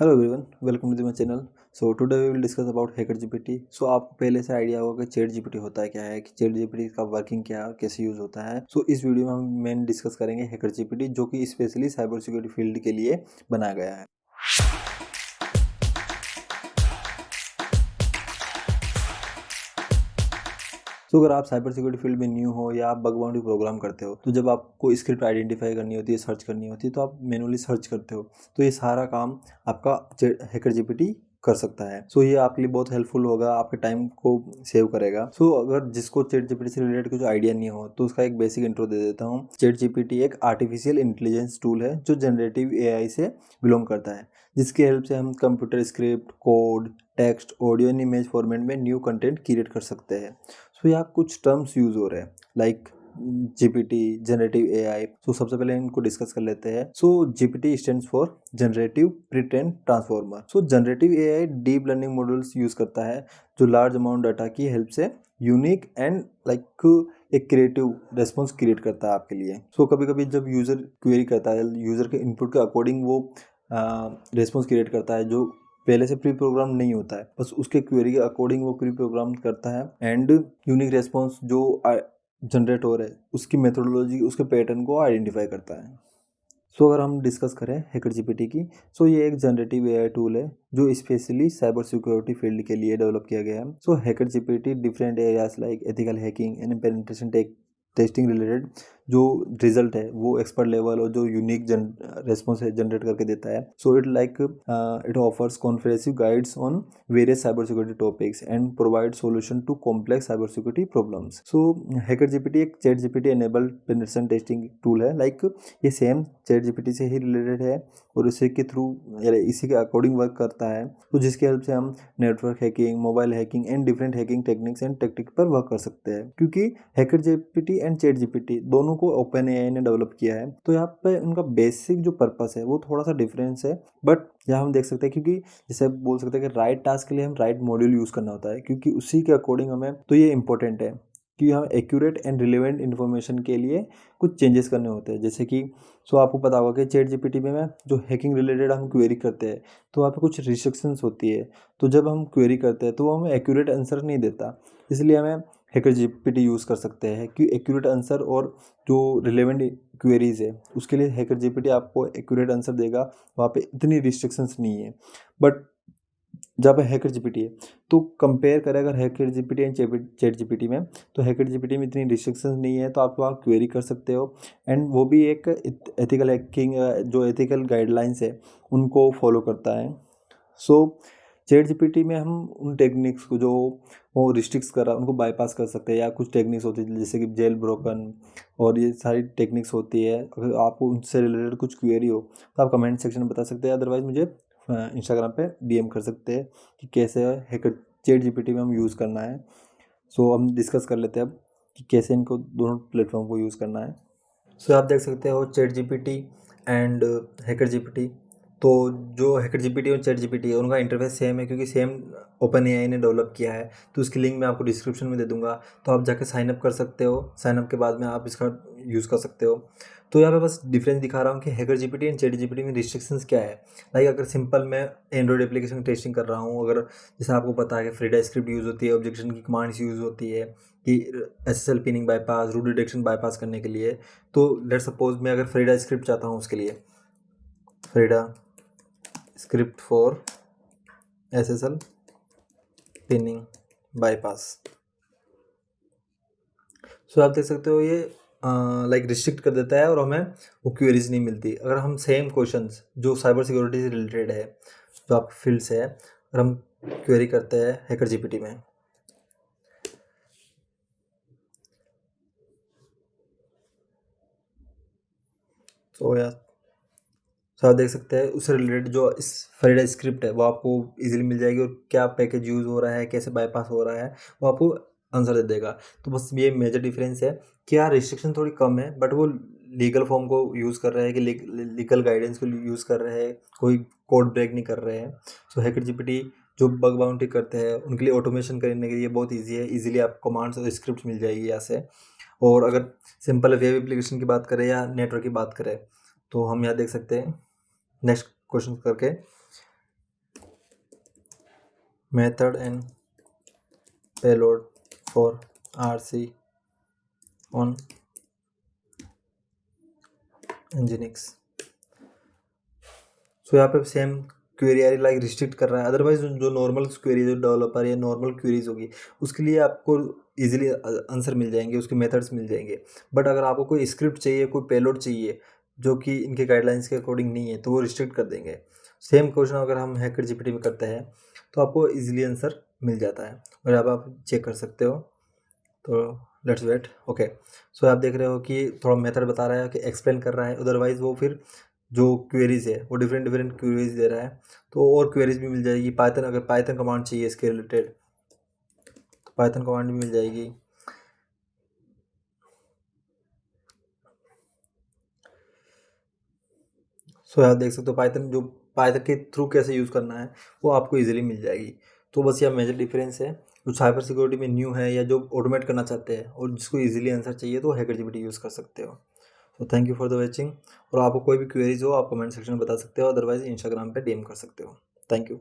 Hello everyone, welcome to my channel. So today we will discuss about hacker GPT. So आपको पहले से idea होगा कि chat GPT होता है क्या है, कि चैट जीपीटी का वर्किंग क्या है, कैसे यूज़ होता है। सो इस वीडियो में हम मेन डिस्कस करेंगे हैकर जीपीटी, जो कि स्पेशली साइबर सिक्योरिटी फील्ड के लिए बनाया गया है। तो अगर आप साइबर सिक्योरिटी फील्ड में न्यू हो या आप बग बाउंटी प्रोग्राम करते हो, तो जब आपको स्क्रिप्ट आइडेंटिफाई करनी होती है, सर्च करनी होती है, तो आप मैनुअली सर्च करते हो। तो ये सारा काम आपका हैकर जीपीटी कर सकता है। सो ये आपके लिए बहुत हेल्पफुल होगा, आपके टाइम को सेव करेगा। सो अगर जिसको चैट जीपीटी से रिलेटेड कुछ आइडिया नहीं हो, तो उसका एक बेसिक इंट्रो दे देता हूँ। चैट जीपीटी एक आर्टिफिशियल इंटेलिजेंस टूल है जो जनरेटिव एआई से बिलोंग करता है, जिसकी हेल्प से हम computer script, code, text, audio and image format में न्यू कंटेंट क्रिएट कर सकते हैं। सो यहाँ कुछ टर्म्स यूज हो रहे हैं like GPT, generative AI. So सबसे पहले इनको डिस्कस कर लेते हैं। So GPT stands for generative pretrained transformer. So generative AI deep learning models use करता है जो लार्ज अमाउंट डाटा की हेल्प से यूनिक एंड एक क्रिएटिव रेस्पॉन्स क्रिएट करता है आपके लिए। सो कभी कभी जब यूजर क्वेरी करता है, यूजर के इनपुट के अकॉर्डिंग वो रेस्पॉन्स क्रिएट करता है जो पहले से प्री प्रोग्राम नहीं होता है, बस उसके क्वेरी के अकॉर्डिंग वो प्री प्रोग्राम करता है एंड यूनिक रेस्पॉन्स जो जनरेट हो रहा है उसकी मेथोडोलॉजी, उसके पैटर्न को आइडेंटिफाई करता है। सो अगर हम डिस्कस करें हैकर जीपीटी की, सो ये एक जनरेटिव एआई टूल है जो स्पेशली साइबर सिक्योरिटी फील्ड के लिए डेवलप किया गया है। So hacker GPT different areas like ethical hacking and penetration testing related जो रिजल्ट है वो एक्सपर्ट लेवल और जो यूनिक रेस्पॉन्स है जनरेट करके देता है। So it offers comprehensive guides on various cyber security topics and provide solution to complex cyber security problems. So hacker GPT एक chat GPT enabled penetration testing tool है। ये same chat GPT से ही related है और इसी के through या इसी के अकॉर्डिंग वर्क करता है। तो जिसकी हेल्प से हम network hacking, mobile hacking and different hacking techniques and tactic पर वर्क कर सकते हैं। क्योंकि hacker GPT and chat GPT दोनों को ओपन एआई ने डेवलप किया है, तो यहाँ पे उनका बेसिक जो पर्पस है वो थोड़ा सा डिफरेंस है। बट यहाँ हम देख सकते हैं, क्योंकि जैसे बोल सकते हैं कि राइट टास्क के लिए हम राइट मॉड्यूल यूज़ करना होता है, क्योंकि उसी के अकॉर्डिंग हमें, तो ये इंपॉर्टेंट है कि हम एक्यूरेट एंड रिलेवेंट इन्फॉर्मेशन के लिए कुछ चेंजेस करने होते हैं। जैसे कि आपको पता होगा कि चैट जीपीटी में जो हैकिंग रिलेटेड हम क्वेरी करते हैं, तो वहाँ पे कुछ रिस्ट्रिक्शंस होती है। तो जब हम क्वेरी करते हैं तो वो हमें एक्यूरेट आंसर नहीं देता, इसलिए हमें हैकर जीपीटी यूज़ कर सकते हैं कि एक्यूरेट आंसर और जो रिलेवेंट क्वेरीज है उसके लिए हैकर जीपीटी आपको एक्यूरेट आंसर देगा। वहाँ पे इतनी रिस्ट्रिक्शंस नहीं है। बट जहाँ पे हैकर जीपीटी है, तो कंपेयर करें अगर hacker GPT and chat GPT में, तो हैकर जीपीटी में इतनी रिस्ट्रिक्शंस नहीं है, तो आप वहाँ क्वेरी कर सकते हो एंड वो भी एक एथिकल हैकिंग, जो एथिकल गाइडलाइंस है उनको फॉलो करता है। सो चैट जीपीटी में हम उन टेक्निक्स को जो वो रिस्ट्रिक्स कर रहा है उनको बाईपास कर सकते हैं, या कुछ टेक्निक्स होती है जैसे कि जेल ब्रोकन और ये सारी टेक्निक्स होती है। अगर आपको उनसे रिलेटेड कुछ क्वेरी हो तो आप कमेंट सेक्शन में बता सकते हैं, अदरवाइज मुझे इंस्टाग्राम पे डीएम कर सकते हैं कि कैसे हैकर चैट जीपीटी में हम यूज़ करना है। सो हम डिस्कस कर लेते हैं अब कि कैसे इनको दोनों प्लेटफॉर्म को यूज़ करना है। सो आप देख सकते हो chat GPT and hacker GPT. तो जो हैकर जीपीटी और चैट जीपीटी है उनका इंटरफेस सेम है, क्योंकि सेम ओपन एआई ने डेवलप किया है। तो उसकी लिंक मैं आपको डिस्क्रिप्शन में दे दूंगा, तो आप जाके साइन अप कर सकते हो। साइन अप के बाद में आप इसका यूज़ कर सकते हो। तो यहाँ पे बस डिफरेंस दिखा रहा हूँ कि hacker GPT and chat GPT में रिस्ट्रिक्शंस क्या है। अगर सिंपल मैं एंड्रॉइड एप्लीकेशन टेस्टिंग कर रहा हूँ, अगर जैसे आपको पता है कि फ्रीडा स्क्रिप्ट यूज़ होती है, ऑब्जेक्शन की कमांड्स यूज़ होती है कि SSL pinning bypass, root detection bypass करने के लिए। तो लेट सपोज मैं अगर फ्रीडा स्क्रिप्ट चाहता हूँ, उसके लिए Frida script for SSL pinning bypass. So आप देख सकते हो ये रिस्ट्रिक्ट कर देता है और हमें वो क्वेरीज नहीं मिलती। अगर हम सेम क्वेश्चंस जो साइबर सिक्योरिटी से रिलेटेड है, जो आप फील्ड से है, अगर हम क्वेरी करते हैं हैकर जीपीटी में, तो आप देख सकते हैं उससे रिलेटेड जो इस फ्रीडा स्क्रिप्ट है वो आपको इजीली मिल जाएगी, और क्या पैकेज यूज़ हो रहा है, कैसे बाईपास हो रहा है, वो आपको आंसर दे देगा। तो बस ये मेजर डिफरेंस है कि यहाँ रिस्ट्रिक्शन थोड़ी कम है, बट वो लीगल फॉर्म को यूज़ कर रहे हैं कि लीगल गाइडेंस को यूज़ कर रहे हैं, कोई कोड ब्रेक नहीं कर रहे हैं। सो हैकर जीपीटी जो बग बाउंटी करते हैं उनके लिए ऑटोमेशन करने के लिए बहुत ईजी है। ईजिली आप कमांड्स और स्क्रिप्ट मिल जाएगी यहाँ से। और अगर सिंपल वेब एप्लीकेशन की बात करें या नेटवर्क की बात करें, तो हम यहाँ देख सकते हैं नेक्स्ट क्वेश्चन करके method and payload for RC on Nginx। सो यहाँ पे सेम क्वेरी आ रही, लाइक रिस्ट्रिक्ट कर रहा है। अदरवाइज जो नॉर्मल क्वेरी जो डेवलपर या नॉर्मल क्वेरीज होगी उसके लिए आपको इजीली आंसर मिल जाएंगे, उसके मेथड्स मिल जाएंगे। बट अगर आपको कोई स्क्रिप्ट चाहिए, कोई पेलोड चाहिए जो कि इनके गाइडलाइंस के अकॉर्डिंग नहीं है, तो वो रिस्ट्रिक्ट कर देंगे। सेम क्वेश्चन अगर हम हैकर जीपीटी में करते हैं तो आपको इजीली आंसर मिल जाता है, और अब आप चेक कर सकते हो। तो लेट्स वेट। ओके, सो आप देख रहे हो कि थोड़ा मेथड बता रहा है कि एक्सप्लेन कर रहा है। अदरवाइज वो फिर जो क्वेरीज है वो डिफरेंट डिफरेंट क्वेरीज दे रहा है, तो और क्वेरीज भी मिल जाएगी। पाइथन, अगर पाइथन कमांड चाहिए इसके रिलेटेड तो पाइथन कमांड भी मिल जाएगी। सो आप देख सकते हो पाइथन के थ्रू कैसे यूज़ करना है वो आपको इजीली मिल जाएगी। तो बस यह मेजर डिफरेंस है, जो साइबर सिक्योरिटी में न्यू है या जो ऑटोमेट करना चाहते हैं और जिसको इजीली आंसर चाहिए तो हैकर जीपीटी यूज़ कर सकते हो। तो thank you for the watching. और आपको कोई भी क्वेरीज हो आप कमेंट सेक्शन में बता सकते हो, अदरवाइज इंस्टाग्राम पे डीएम कर सकते हो। Thank you.